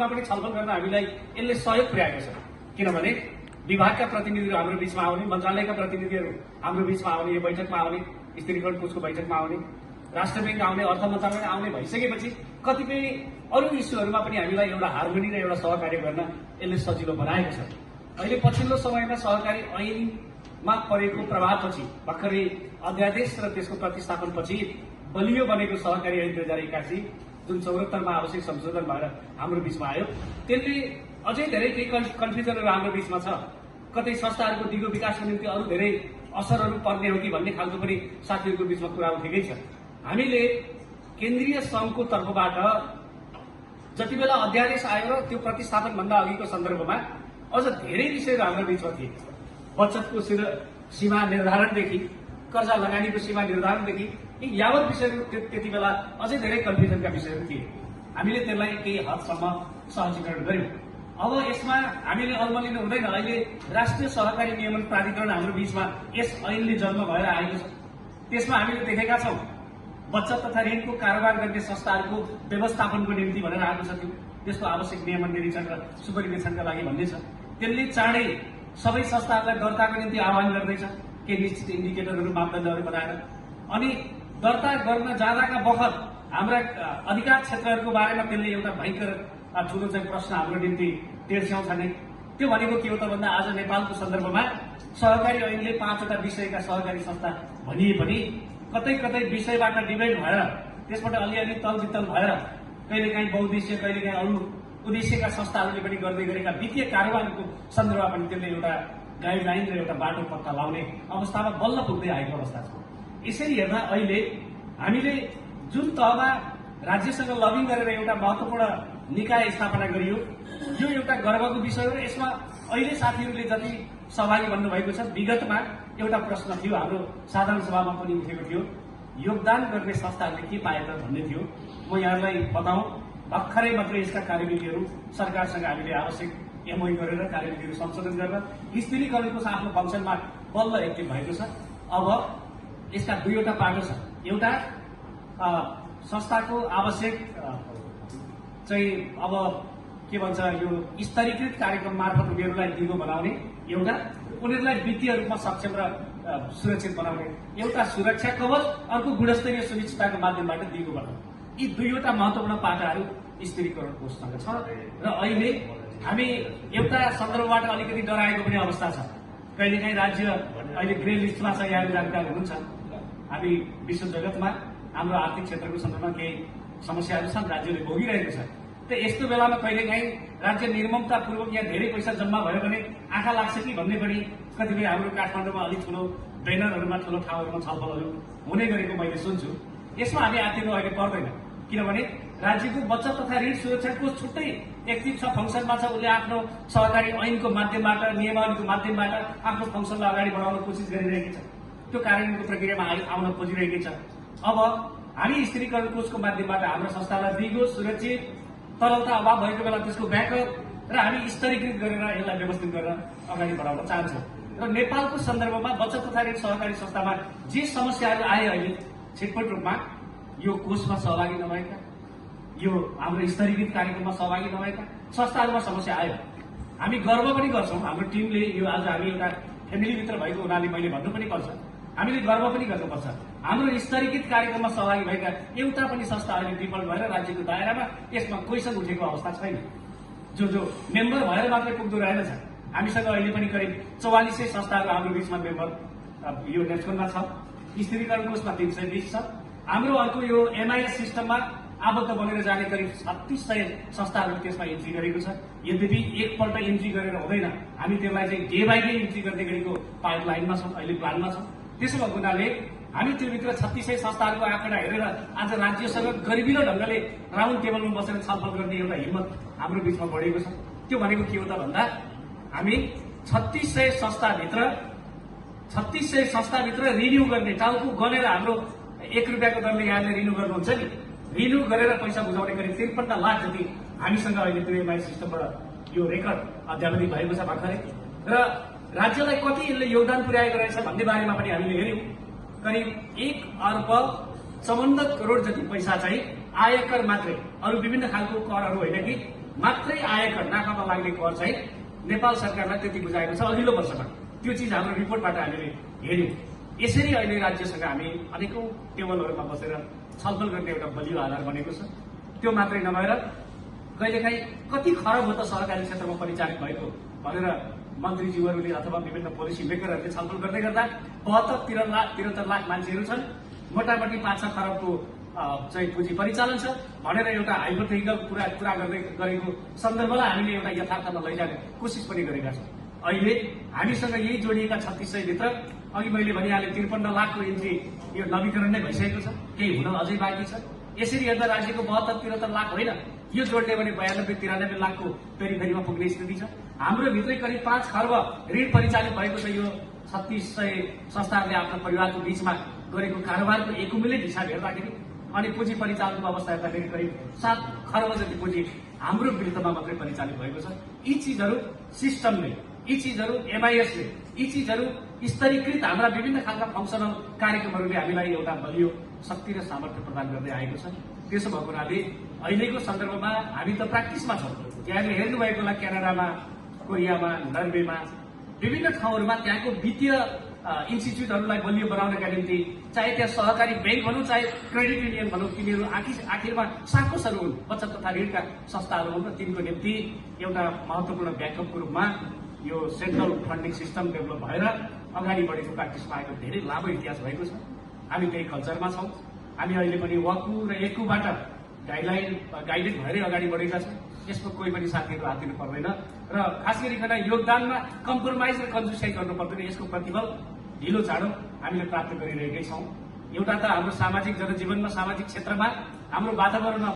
विषयवस्तुमा पनि छलफल गर्न हामीलाई यसले सहयोग पुर्याएको छ। किनभने विभागका प्रतिनिधिहरू हाम्रो बीचमा आउने, मन्त्रालयका प्रतिनिधिहरू हाम्रो बीचमा आउने, यो बैठकमा आउने, स्थिरीकरण कोषको बैठकमा आउने, राष्ट्र ब्याङ्क आउने, अर्थ मन्त्रालय आउने भइसकेपछि कतिपय अरू इस्युहरूमा पनि हामीलाई एउटा हार्मोनी र एउटा सहकार्य गर्न यसले सजिलो बनाएको छ। अहिले पछिल्लो समयमा सहकारी ऐनमा परेको प्रभावपछि भर्खरै अध्यादेश र त्यसको प्रतिस्थापनपछि बलियो बनेको सहकारी ऐन 2081 जुन 74 मा आवश्यक संशोधन भएर हाम्रो बीचमा आयो, त्यसले अझै धेरै केही कन्फ्युजनहरू हाम्रो बीचमा छ। कतै संस्थाहरूको दिगो विकासको निम्ति अरू धेरै असरहरू पर्ने हो कि भन्ने खालको पनि साथीहरूको बीचमा कुरा उठेकै छ। हामीले केन्द्रीय सङ्घको तर्फबाट जति बेला अध्यादेश आयो र त्यो प्रतिस्थापन भन्दा अघिको सन्दर्भमा अझ धेरै विषयहरू हाम्रो बीचमा थिए। बचतको सीमा निर्धारणदेखि कर्जा लगानीको सीमा निर्धारणदेखि यी यावत विषयहरू त्यति बेला अझै धेरै कन्फ्युजनका विषयहरू थिए। हामीले त्यसलाई केही हदसम्म सहजीकरण गर्यौं। अब यसमा हामीले अल्मलिनु हुँदैन। अहिले राष्ट्रिय सहकारी नियमन प्राधिकरण हाम्रो बीचमा यस ऐनले जन्म भएर आएको छ। त्यसमा हामीले देखेका छौं बचत तथा ऋणको कारोबार गर्ने संस्थाहरूको व्यवस्थापनको निम्ति भनेर आएको छ। त्यसको आवश्यक नियमन निरीक्षण र सुपरिवेक्षणका लागि भन्ने छ। त्यसले चाँडै सबै संस्थाहरूलाई दर्ताको निम्ति आह्वान गर्दैछ, केही निश्चित इन्डिकेटरहरू मापदण्डहरू बनाएर। अनि दर्ता गर्न जाँदाका बखत हाम्रा अधिकार क्षेत्रहरूको बारेमा त्यसले एउटा भयंकर ठूलो चाहिँ प्रश्न हाम्रो निम्ति तेर्स्याउँछ नै। त्यो भनेको के हो त भन्दा आज नेपालको सन्दर्भमा सहकारी ऐनले 5 वटा विषयका सहकारी संस्था भनिए पनि कतै कतै विषयबाट डिबेट भएर त्यसबाट अलिअलि तलवितल भएर कहिलेकाहीँ बहुद्देश्य कहिलेकाहीँ अरू उद्देश्यका संस्थाहरूले पनि गर्दै गरेका वित्तीय कारोबारको सन्दर्भमा पनि त्यसले एउटा गाइडलाइन र एउटा बाटो पत्ता लगाउने अवस्थामा बल्ल पुग्दै आएको अवस्था छ। यसरी हेर्दा अहिले हामीले जुन तहमा राज्यसँग लबिङ गरेर एउटा महत्वपूर्ण निकाय स्थापना गरियो, यो एउटा गर्वको विषय हो। यसमा अहिले साथीहरूले जति सहभागी भन्नुभएको छ, विगतमा एउटा प्रश्न थियो हाम्रो साधारण सभामा पनि उठेको थियो, योगदान गर्ने संस्थाहरूले के पाए त भन्ने थियो। म यहाँलाई बताउँ, भर्खरै मात्रै यसका कार्यविधिहरू सरकारसँग हामीले आवश्यक एमओयू गरेर कार्यविधिहरू संशोधन गरेर स्थिरीकरणको आफ्नो फङ्सनमा बल्ल एक्टिभ भएको छ। अब यसका दुईवटा पाटो छ। एउटा संस्थाको आवश्यक चाहिँ अब के भन्छ यो स्तरीकृत कार्यक्रम मार्फत उनीहरूलाई दिगो बनाउने, एउटा उनीहरूलाई वित्तीय रूपमा सक्षम र सुरक्षित बनाउने, एउटा सुरक्षा कवच, अर्को गुणस्तरीय सुनिश्चितताको माध्यमबाट दिगो बनाउने। यी दुईवटा महत्वपूर्ण पाटाहरू स्थिरीकरण कोषसँग छ। र अहिले हामी एउटा सन्दर्भबाट अलिकति डराएको पनि अवस्था छ। कहिलेकाहीँ राज्य अहिले ग्रे लिस्टमा छ, यहाँले जानकार हुनुहुन्छ। हामी विश्व जगतमा हाम्रो आर्थिक क्षेत्रको सन्दर्भमा केही समस्याहरू छन्, राज्यले भोगिरहेको छ। त यस्तो बेलामा कहिलेकाहीँ राज्य निर्ममतापूर्वक यहाँ धेरै पैसा जम्मा भयो भने आँखा लाग्छ कि भन्ने पनि कतिपय हाम्रो काठमाडौँमा अलिक ठुलो ब्यानरहरूमा ठुलो ठाउँहरूमा छलफलहरू हुने गरेको मैले सुन्छु। यसमा हामी आत्तिनु अहिले पर्दैन, किनभने राज्यको बचत तथा ऋण सुरक्षा कोष छुट्टै एक्टिभ छ, फङ्सनमा छ। उसले आफ्नो सहकारी ऐनको माध्यमबाट, नियमावलीको माध्यमबाट आफ्नो फङ्सनलाई अगाडि बढाउन कोसिस गरिरहेको छ। त्यो कार्यान्वयनको प्रक्रियामा आउन खोजिरहेकै छ। अब हामी स्थिरीकरण कोषको माध्यमबाट हाम्रो संस्थालाई दिगो, सुरक्षित, तरलता अभाव भएको बेला त्यसको ब्याकअप र हामी स्तरीकृत गरेर यसलाई व्यवस्थित गरेर अगाडि बढाउन चाहन्छौँ। र नेपालको सन्दर्भमा बचत तथा ऋण सहकारी संस्थामा जे समस्याहरू आए अहिले छिटपट रूपमा यो कोषमा सहभागी नभएका, यो हाम्रो स्तरीकृत कार्यक्रममा सहभागी नभएका संस्थाहरूमा समस्या आयो। हामी गर्व पनि गर्छौँ, हाम्रो टिमले यो आज हामी एउटा फ्यामिलीभित्र भएको हुनाले मैले भन्नु पनि पर्छ, हामीले गर्व पनि गर्नुपर्छ। हाम्रो स्तरीकृत कार्यक्रममा सहभागी भएका एउटा पनि संस्थाहरूले विफल भएर राज्यको दायरामा यसमा क्वेसन उठेको अवस्था छैन। जो मेम्बर भएर मात्रै पुग्दो रहेनछ। हामीसँग अहिले पनि करिब 4400 संस्थाहरू हाम्रो बीचमा मेम्बर यो नेप्सकोनमा छ। स्थिरीकरण कोषमा 320 छ। हाम्रो अर्को यो एमआइएस सिस्टममा आबद्ध बनेर जाने करिब 3600 संस्थाहरू त्यसमा इन्ट्री गरेको छ। यद्यपि एकपल्ट इन्ट्री गरेर हुँदैन, हामी त्यसलाई चाहिँ डे बाई डे इन्ट्री गर्दै गरेको पाइपलाइनमा छौँ, अहिले प्लानमा छौँ। त्यसो भएको हुनाले हामी त्योभित्र 3600 संस्थाहरूको आँकडा हेरेर आज राज्यसँग गरिबिलो ढंगले राउन्ड टेबलमा बसेर छलफल गर्ने एउटा हिम्मत हाम्रो बीचमा बढेको छ। त्यो भनेको के हो त भन्दा हामी 3600 संस्थाभित्र रिन्यू गर्ने, टाउको गनेर हाम्रो 1 रुपियाँको दरले यहाँले रिन्यू गर्नुहुन्छ नि, रिन्यू गरेर पैसा बुझाउने करिब 53 लाख जति हामीसँग अहिले त्यो एमआई सिस्टमबाट यो रेकर्ड अध्यावधि भएको छ भर्खरै। र राज्यलाई कति यसले योगदान पुर्याएको रहेछ भन्ने बारेमा पनि हामीले हेर्यौं। करिब 1 अर्ब 54 करोड जति पैसा चाहिँ आयकर मात्रै, अरू विभिन्न खालको करहरू होइन कि मात्रै आयकर नाकामा लाग्ने कर चाहिँ नेपाल सरकारलाई त्यति बुझाएको छ अघिल्लो वर्षमा। त्यो चिज हाम्रो रिपोर्टबाट हामीले हेर्यौँ। यसरी अहिले राज्यसँग हामी अनेकौं टेबलहरूमा बसेर छलफल गर्ने एउटा बलियो आधार बनेको छ। त्यो मात्रै नभएर कहिलेकाहीँ कति खरब हो त सहकारी क्षेत्रमा परिचालित भएको भनेर मन्त्रीज्यूहरूले अथवा विभिन्न पोलिसी मेकरहरूले छलफल गर्दै गर्दा 72-73 लाख मान्छेहरू छन्, मोटामोटी 5-6 खरबको चाहिँ पुँजी परिचालन छ भनेर एउटा हाइपोथेटिकल कुरा गरेको सन्दर्भलाई हामीले एउटा यथार्थमा लैजाने कोसिस पनि गरेका छौँ। अहिले हामीसँग यही जोडिएका 3600 भित्र अघि मैले भनिहालेँ 53 लाखको इन्ट्री यो नवीकरण नै भइसकेको छ, केही हुन अझै बाँकी छ। यसरी हेर्दा राज्यको 72-73 लाख होइन, यो जोड्ने भने 92-93 लाखको पेरिफेरीमा पुग्ने स्थिति छ। हाम्रो भित्रै करिब 5 खर्ब ऋण परिचालित भएको छ। यो 3600 संस्थाहरूले आफ्नो परिवारको बीचमा गरेको कारोबारको एकुमुलेट हिसाब हेर्दाखेरि अनि पुँजी परिचालनको अवस्था हेर्दाखेरि करिब 7 खर्ब जति पुँजी हाम्रो विरुद्धमा मात्रै परिचालित भएको छ। यी चिजहरू सिस्टमले, यी चिजहरू एमआइएसले, यी चिजहरू स्तरीकृत हाम्रा विभिन्न खालका फङ्सनल कार्यक्रमहरूले हामीलाई एउटा बलियो शक्ति र सामर्थ्य प्रदान गर्दै आएको छ। त्यसो भएको हुनाले अहिलेको सन्दर्भमा हामी त प्र्याक्टिसमा छौँ। त्यहाँले हेर्नुभएको होला क्यानाडामा, कोरियामा, नर्वेमा, विभिन्न ठाउँहरूमा त्यहाँको वित्तीय इन्स्टिच्युटहरूलाई बलियो बनाउनका निम्ति चाहे त्यहाँ सहकारी ब्याङ्क भनौँ चाहे क्रेडिट युनियन भनौँ, तिनीहरू आखिरमा साकोसहरू हुन्, बचत तथा ऋणका संस्थाहरू हुन् र तिनको निम्ति एउटा महत्त्वपूर्ण ब्याकअपको रूपमा यो सेन्ट्रल फन्डिङ सिस्टम डेभलप भएर अगाडि बढेको प्र्याक्टिसमा आएको धेरै लामो इतिहास भएको छ। हामी त्यही कल्चरमा छौँ। हामी अहिले पनि वकु र एकुबाट गाइडेड भएरै अगाडि बढेका छौँ। यसमा कोही पनि साथीहरू हात दिनु पर्दैन र खास गरिकन योगदानमा कम्प्रोमाइज र कन्जुसाइ गर्नु पर्दैन। यसको प्रतिफल ढिलो चाँडो हामीले प्राप्त गरिरहेकै छौँ। एउटा त हाम्रो सामाजिक जनजीवनमा, सामाजिक क्षेत्रमा, हाम्रो वातावरणमा